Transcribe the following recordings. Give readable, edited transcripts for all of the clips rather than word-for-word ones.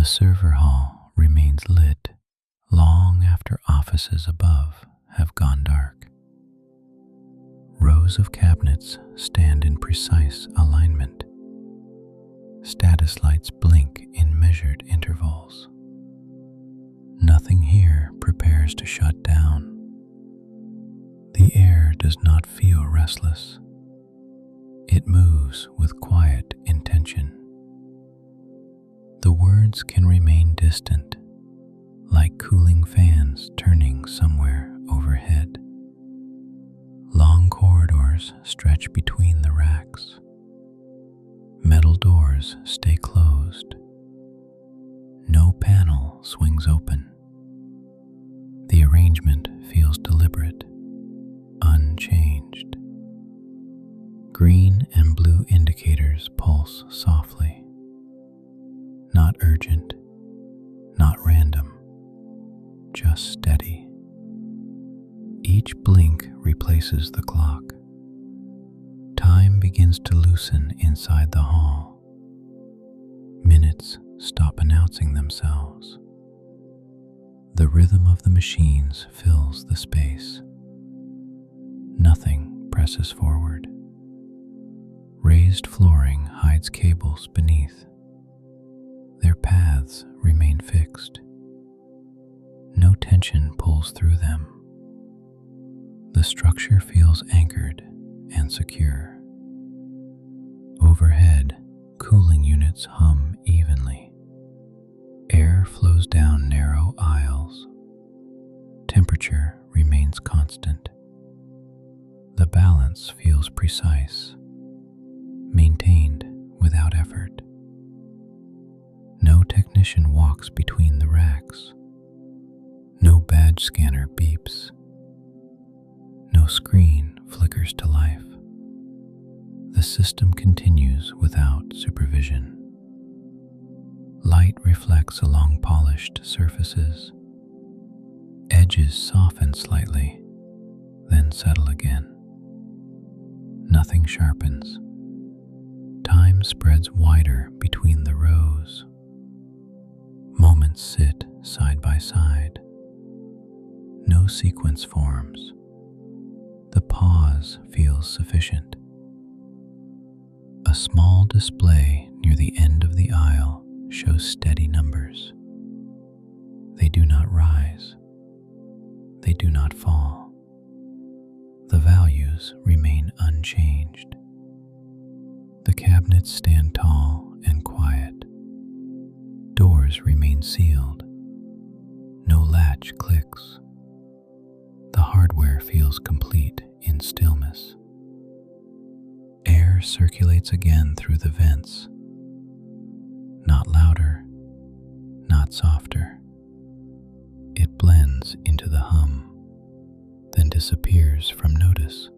server hall remains lit long after offices above have gone dark. Rows of cabinets stand in precise alignment. Status lights blink in measured intervals. Nothing here prepares to shut down. The air does not feel restless. It moves with quiet intention. The words can remain distant, like cooling fans turning somewhere overhead. Long corridors stretch between the racks. Metal doors stay closed. No panel swings open. The arrangement feels deliberate, unchanged. Green and blue indicators pulse softly. Not urgent, not random, just steady. Each blink replaces the clock. Time begins to loosen inside the hall. Minutes stop announcing themselves. The rhythm of the machines fills the space. Nothing presses forward. Raised flooring hides cables beneath. Their paths remain fixed. No tension pulls through them. The structure feels anchored and secure. Overhead, cooling units hum evenly. Air flows down narrow aisles. Temperature remains constant. The balance feels precise, maintained without effort. No technician walks between the racks. No badge scanner beeps. No screen flickers to life. The system continues without supervision. Light reflects along polished surfaces. Edges soften slightly, then settle again. Nothing sharpens. Time spreads wider between the rows. Moments sit side by side. No sequence forms. The pause feels sufficient. A small display near the end of the aisle shows steady numbers. They do not rise. They do not fall. The values remain unchanged. The cabinets stand tall and quiet. Doors remain sealed. No latch clicks. The hardware feels complete in stillness. Air circulates again through the vents. Not louder, not softer. It blends into the hum, then disappears from notice.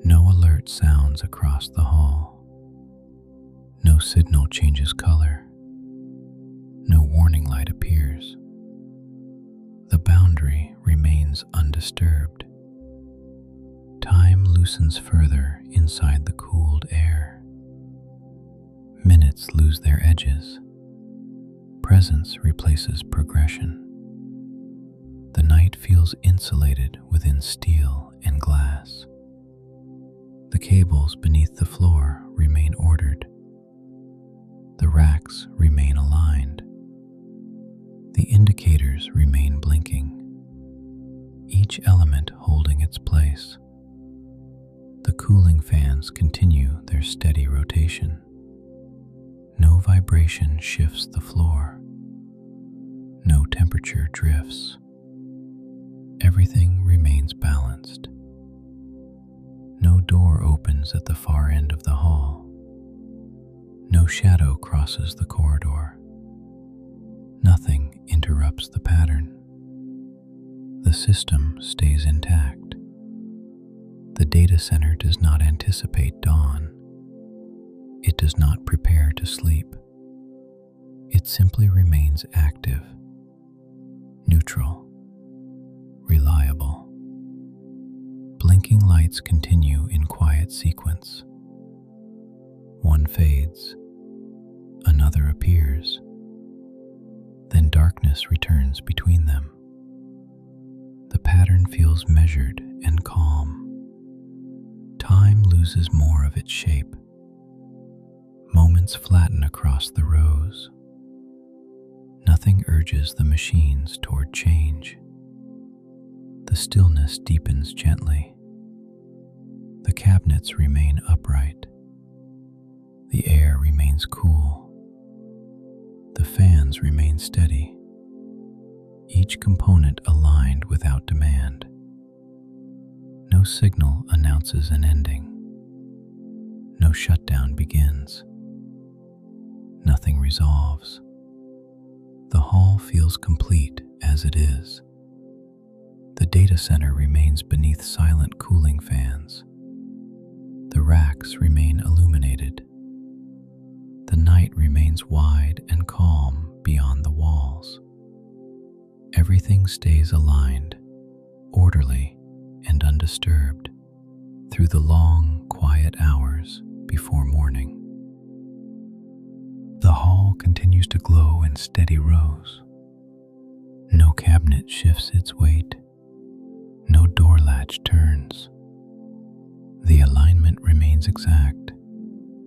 No alert sounds across the hall. No signal changes color. No warning light appears. The boundary remains undisturbed. Time loosens further inside the cooled air. Minutes lose their edges. Presence replaces progression. The night feels insulated within steel and glass. The cables beneath the floor remain ordered. The racks remain aligned. The indicators remain blinking, each element holding its place. The cooling fans continue their steady rotation. No vibration shifts the floor. No temperature drifts. Everything remains balanced. No door opens at the far end of the hall. No shadow crosses the corridor. Nothing interrupts the pattern. The system stays intact. The data center does not anticipate dawn. It does not prepare to sleep. It simply remains active, neutral, reliable. Blinking lights continue in quiet sequence. One fades, another appears, darkness returns between them. The pattern feels measured and calm. Time loses more of its shape. Moments flatten across the rows. Nothing urges the machines toward change. The stillness deepens gently. The cabinets remain upright. The air remains cool. The fans remain steady. Each component aligned without demand. No signal announces an ending. No shutdown begins. Nothing resolves. The hall feels complete as it is. The data center remains beneath silent cooling fans. The racks remain illuminated. The night remains wide and calm beyond the walls. Everything stays aligned, orderly, and undisturbed through the long, quiet hours before morning. The hall continues to glow in steady rows. No cabinet shifts its weight. No door latch turns. The alignment remains exact.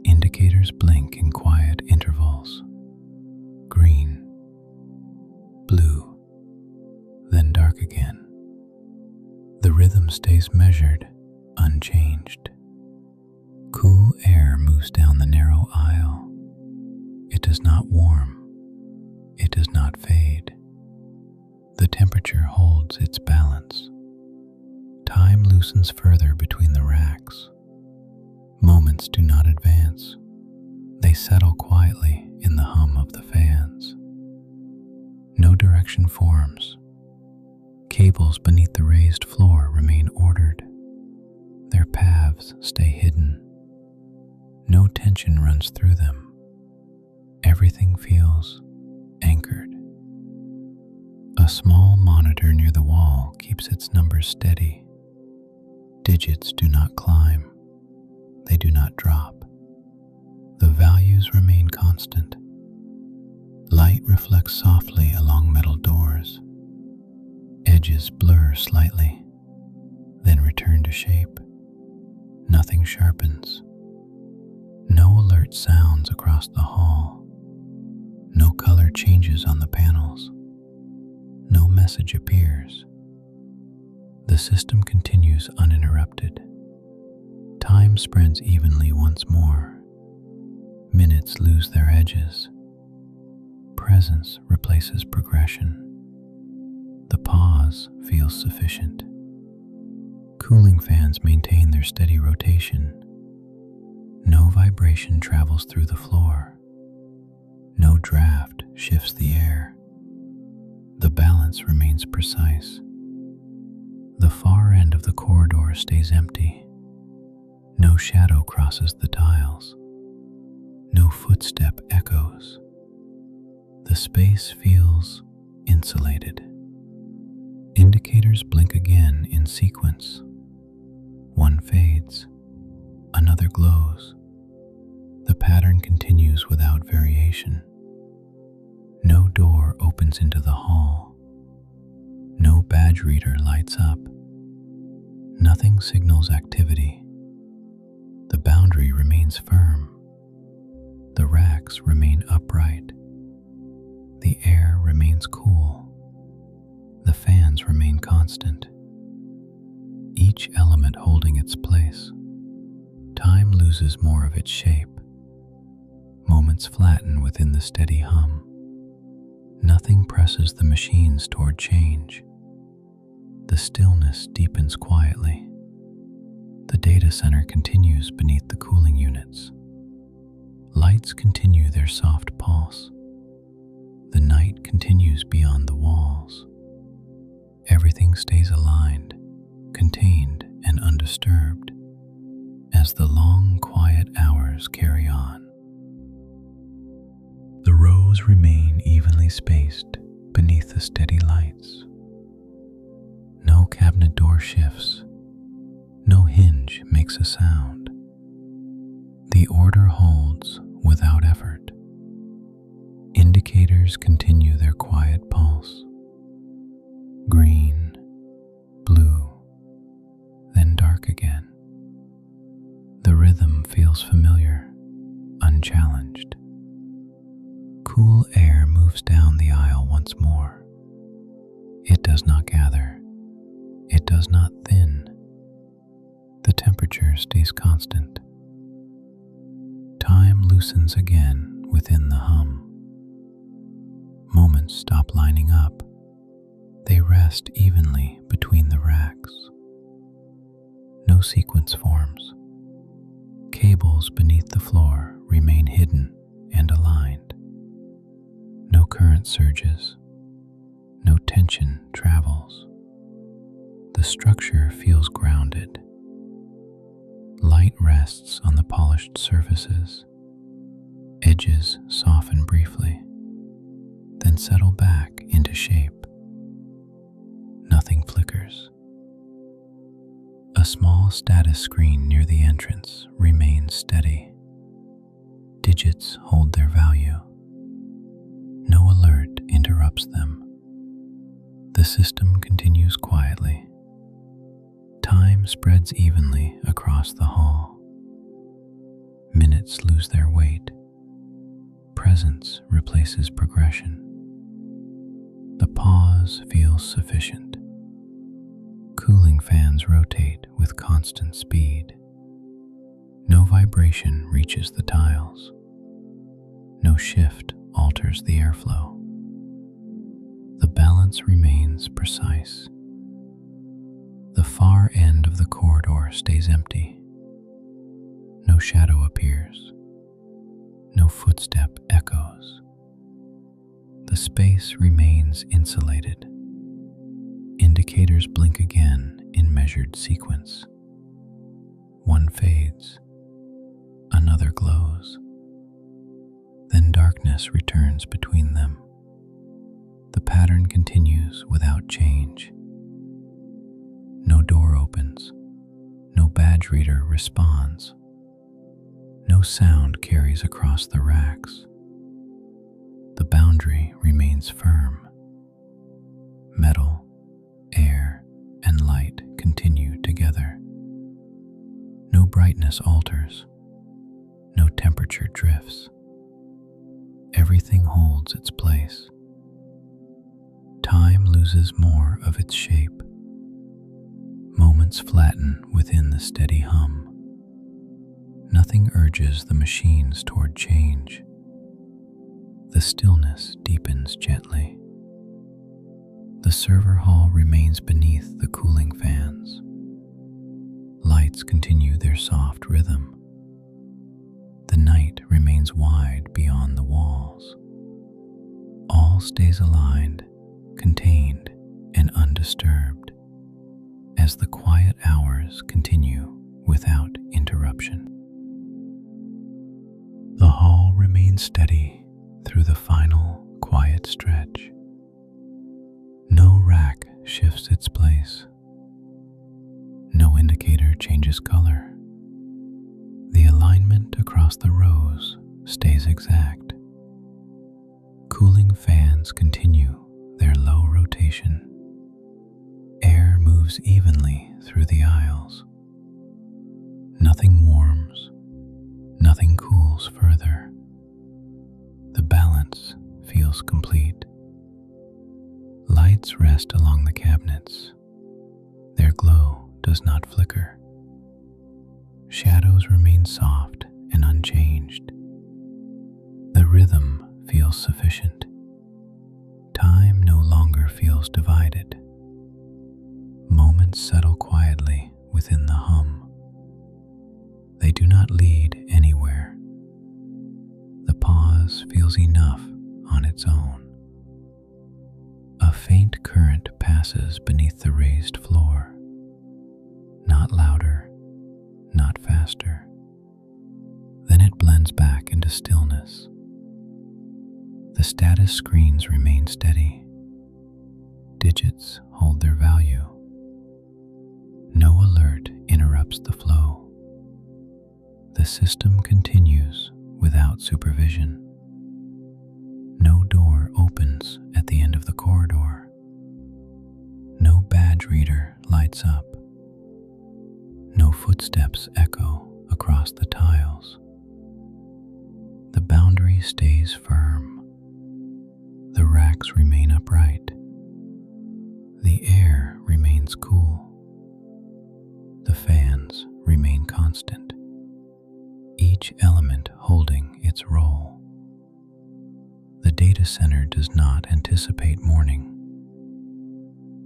Indicators blink in quiet intervals. Green, blue, then dark again. The rhythm stays measured, unchanged. Cool air moves down the narrow aisle. It does not warm. It does not fade. The temperature holds its balance. Time loosens further between the racks. Moments do not advance. They settle quietly in the hum of the fans. No direction forms. Cables beneath the raised floor remain ordered. Their paths stay hidden. No tension runs through them. Everything feels anchored. A small monitor near the wall keeps its numbers steady. Digits do not climb. They do not drop. The values remain constant. Light reflects softly along metal doors. Edges blur slightly, then return to shape. Nothing sharpens. No alert sounds across the hall. No color changes on the panels. No message appears. The system continues uninterrupted. Time spreads evenly once more. Minutes lose their edges. Presence replaces progression. The pause feels sufficient. Cooling fans maintain their steady rotation. No vibration travels through the floor. No draft shifts the air. The balance remains precise. The far end of the corridor stays empty. No shadow crosses the tiles. No footstep echoes. The space feels insulated. Indicators blink again in sequence. One fades, another glows. The pattern continues without variation. No door opens into the hall. No badge reader lights up. Nothing signals activity. The boundary remains firm. The racks remain upright. The air remains cool. The fans remain constant. Each element holding its place. Time loses more of its shape. Moments flatten within the steady hum. Nothing presses the machines toward change. The stillness deepens quietly. The data center continues beneath the cooling units. Lights continue their soft pulse. The night continues beyond the walls. Everything stays aligned, contained, and undisturbed as the long, quiet hours carry on. The rows remain evenly spaced beneath the steady lights. No cabinet door shifts. No hinge makes a sound. The order holds without effort. Indicators Indicators continue their quiet pulse. Green, blue, then dark again. The rhythm feels familiar, unchallenged. Cool air moves down the aisle once more. It does not gather. It does not thin. The temperature stays constant. Time loosens again within the hum. Moments stop lining up. They rest evenly between the racks. No sequence forms. Cables beneath the floor remain hidden and aligned. No current surges. No tension travels. The structure feels grounded. Light rests on the polished surfaces. Edges soften briefly, then settle back into shape. Nothing flickers. A small status screen near the entrance remains steady. Digits hold their value. No alert interrupts them. The system continues quietly. Time spreads evenly across the hall. Minutes lose their weight. Presence replaces progression. The pause feels sufficient. Cooling fans rotate with constant speed. No vibration reaches the tiles. No shift alters the airflow. The balance remains precise. The far end of the corridor stays empty. No shadow appears. No footstep echoes. The space remains insulated. Indicators blink again in measured sequence. One fades. Another glows. Then darkness returns between them. The pattern continues without change. No door opens. No badge reader responds. No sound carries across the racks. The boundary remains firm. Metal, air, and light continue together. No brightness alters. No temperature drifts. Everything holds its place. Time loses more of its shape. Moments flatten within the steady hum. Nothing urges the machines toward change. The stillness deepens gently. The server hall remains beneath the cooling fans. Lights continue their soft rhythm. The night remains wide beyond the walls. All stays aligned, contained, and undisturbed as the quiet hours continue without interruption. The hall remains steady through the final quiet stretch. No rack shifts its place. No indicator changes color. The alignment across the rows stays exact. Cooling fans continue their low rotation. Air moves evenly through the aisles. Nothing warms, nothing cools further. The balance feels complete. Lights rest along the cabinets. Their glow does not flicker. Shadows remain soft and unchanged. The rhythm feels sufficient. Time no longer feels divided. Moments settle quietly within the hum. They do not lead anywhere. The pause feels enough on its own. A faint current passes beneath the raised floor. Not louder, not faster. Then it blends back into stillness. The status screens remain steady. Digits hold their value. No alert interrupts the flow. The system continues without supervision. No door of the corridor. No badge reader lights up. No footsteps echo across the tiles. The boundary stays firm. The racks remain upright. The air remains cool. The fans remain constant, each element holding its role. The data center does not anticipate morning.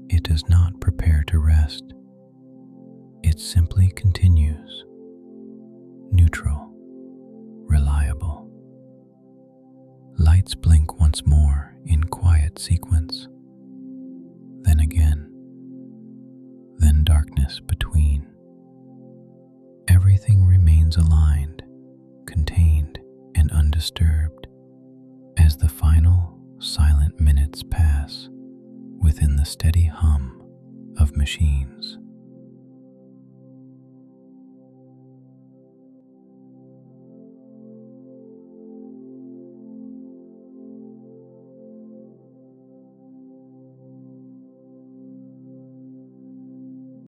It does not prepare to rest. It simply continues, neutral, reliable. Lights blink once more in quiet sequence, then again, then darkness between. Everything remains aligned, contained, and undisturbed as the final silent minutes pass within the steady hum of machines.